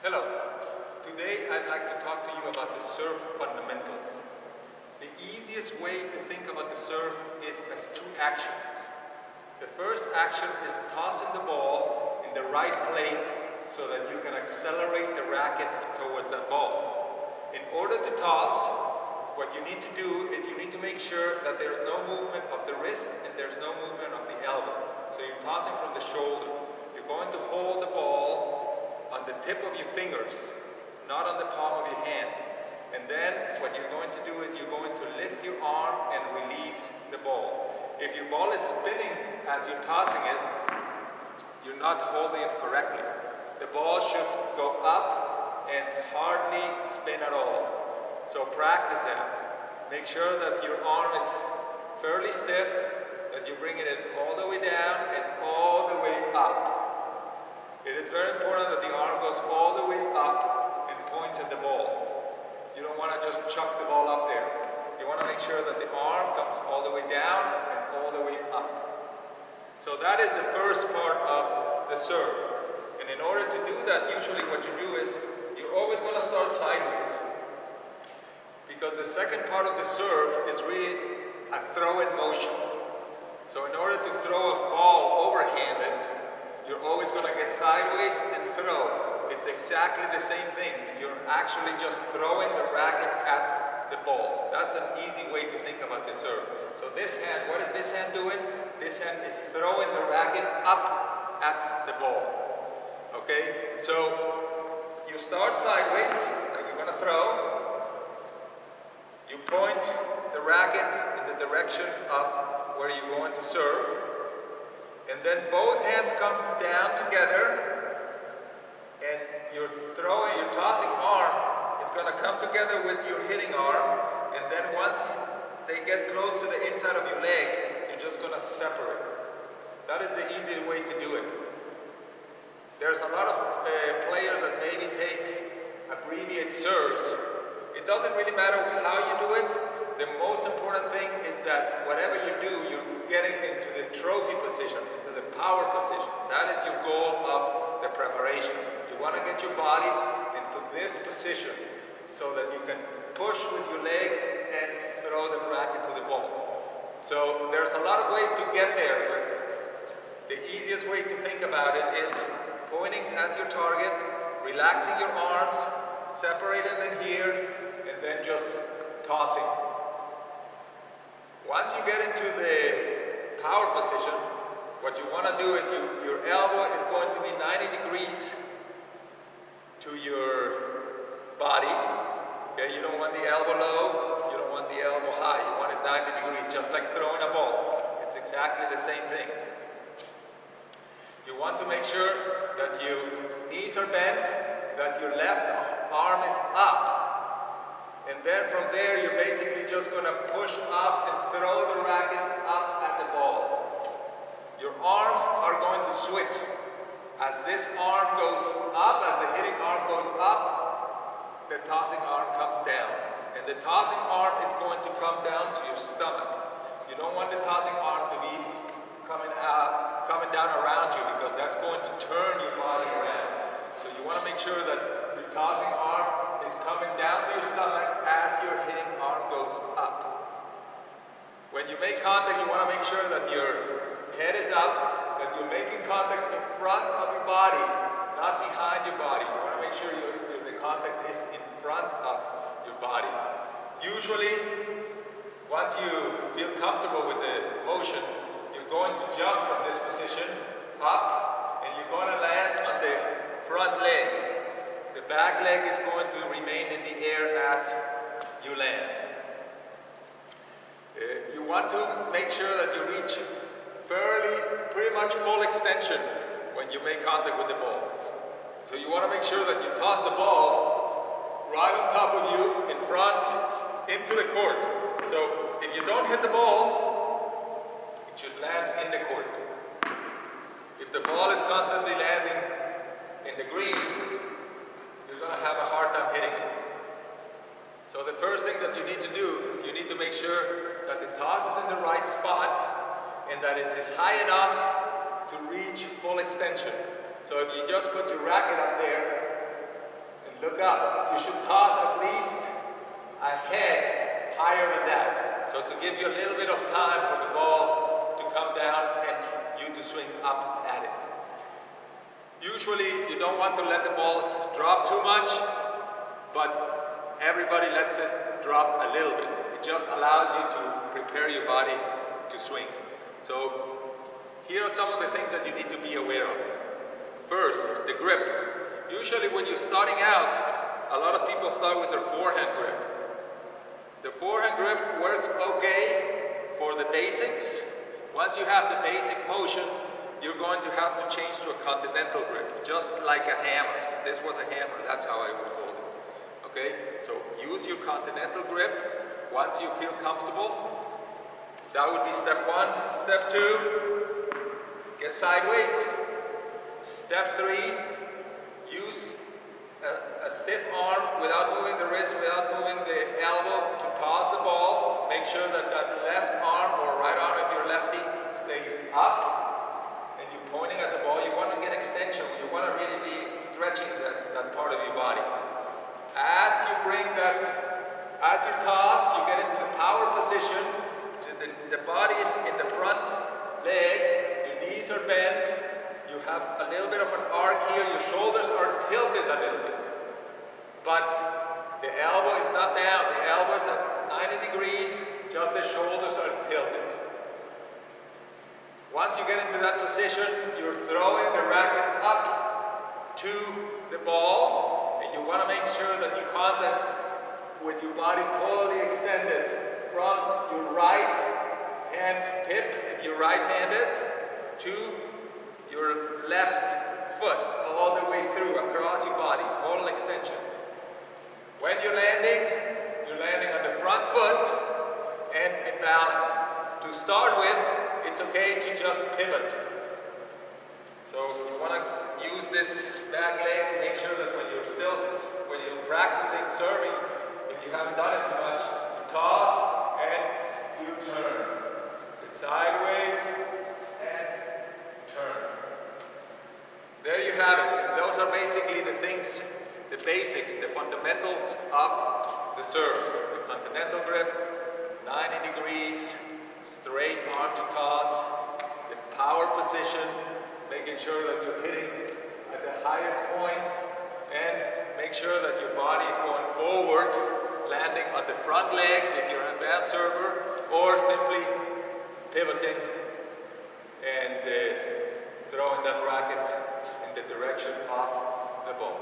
Hello. Today I'd like to talk to you about the serve fundamentals. The easiest way to think about the serve is as two actions. The first action is tossing the ball in the right place so that you can accelerate the racket towards that ball. In order to toss, what you need to do is you need to make sure that there's no movement of the wrist and there's no movement of the elbow. So you're tossing from the shoulder. You're going to hold the ball on the tip of your fingers, not on the palm of your hand. And then what you're going to do is you're going to lift your arm and release the ball. If your ball is spinning as you're tossing it, you're not holding it correctly. The ball should go up and hardly spin at all. So practice that. Make sure that your arm is fairly stiff, that you're bringing it all the way down and all the way up. It is very important that the arm goes all the way up and points at the ball. You don't want to just chuck the ball up there. You want to make sure that the arm comes all the way down and all the way up. So that is the first part of the serve. And in order to do that, usually what you do is you're always going to start sideways. Because the second part of the serve is really a throw-in motion. So in order to throw a ball overhanded, you're always going to get sideways and throw. It's exactly the same thing. You're actually just throwing the racket at the ball. That's an easy way to think about the serve. So this hand, what is this hand doing? This hand is throwing the racket up at the ball. Okay? So you start sideways, like you're going to throw. You point the racket in the direction of where you're going to serve. And then both hands come down together, and your tossing arm is going to come together with your hitting arm, and then once they get close to the inside of your leg, you're just going to separate. That is the easy way to do it. There's a lot of players that maybe take abbreviated serves. It doesn't really matter how you do it. The most important thing is that whatever you do, you're getting into the trophy position, into the power position. That is your goal of the preparation. You want to get your body into this position so that you can push with your legs and throw the racket to the ball. So there's a lot of ways to get there, but the easiest way to think about it is pointing at your target, relaxing your arms, separating them here, and then just tossing. Once you get into the power position, what you want to do is your elbow is going to be 90 degrees to your body. Okay, you don't want the elbow low, you don't want the elbow high. You want it 90 degrees, just like throwing a ball. It's exactly the same thing. You want to make sure that your knees are bent, that your left arm is up. And then from there, you're basically just going to push up and throw the racket up at the ball. Your arms are going to switch. As this arm goes up, as the hitting arm goes up, the tossing arm comes down. And the tossing arm is going to come down to your stomach. You don't want the tossing arm to be coming down around you, because that's going to turn your body around. So you want to make sure that your tossing arm is coming down to your stomach as your hitting arm goes up. When you make contact, you want to make sure that your head is up, that you're making contact in front of your body, not behind your body. You want to make sure the contact is in front of your body. Usually, once you feel comfortable with the motion, you're going to jump from this position up, and you're going to land on the front leg. The back leg is going to remain in the air as you land. You want to make sure that you reach pretty much full extension when you make contact with the ball. So you want to make sure that you toss the ball right on top of you, in front, into the court. So if you don't hit the ball, it should land in the court. If the ball is constantly landing in the green, you're going to have a hard time hitting it. So the first thing that you need to do is you need to make sure that the toss is in the right spot and that it is high enough to reach full extension. So if you just put your racket up there look up. You should toss at least a head higher than that. So to give you a little bit of time for the ball to come down and you to swing up at it. Usually you don't want to let the ball drop too much, but everybody lets it drop a little bit. It just allows you to prepare your body to swing. So here are some of the things that you need to be aware of. First, the grip. Usually when you're starting out, a lot of people start with their forehand grip. The forehand grip works okay for the basics. Once you have the basic motion, you're going to have to change to a continental grip, just like a hammer. If this was a hammer, that's how I would hold it. Okay, so use your continental grip once you feel comfortable. That would be step one. Step two, get sideways. Step three, use a stiff arm without moving the wrist, without moving the elbow to toss the ball. Make sure that that left arm or right arm, if you're lefty, stays up and you're pointing at the ball. You want to get extension. You want to really be stretching that part of your body. As you bring that, as you toss, you get into the power position. The body is in the front leg, your knees are bent. You have a little bit of an arc here, your shoulders are tilted a little bit. But the elbow is not down, the elbow is at 90 degrees, just the shoulders are tilted. Once you get into that position, you're throwing the racket up to the ball, and you want to make sure that you contact with your body totally extended from your right hand tip, if you're right-handed, to your left foot, all the way through, across your body, total extension. When you're landing on the front foot and in balance. To start with, it's okay to just pivot. So you want to use this back leg, make sure that when you're practicing serving, if you haven't done it too much, you toss and you turn. It's sideways and turn. There you have it. Those are basically the things, the basics, the fundamentals of the serves. The continental grip, 90 degrees, straight arm to toss, the power position, making sure that you're hitting at the highest point, and make sure that your body is going forward, landing on the front leg if you're an advanced server, or simply pivoting and throwing that racket in the direction of the ball.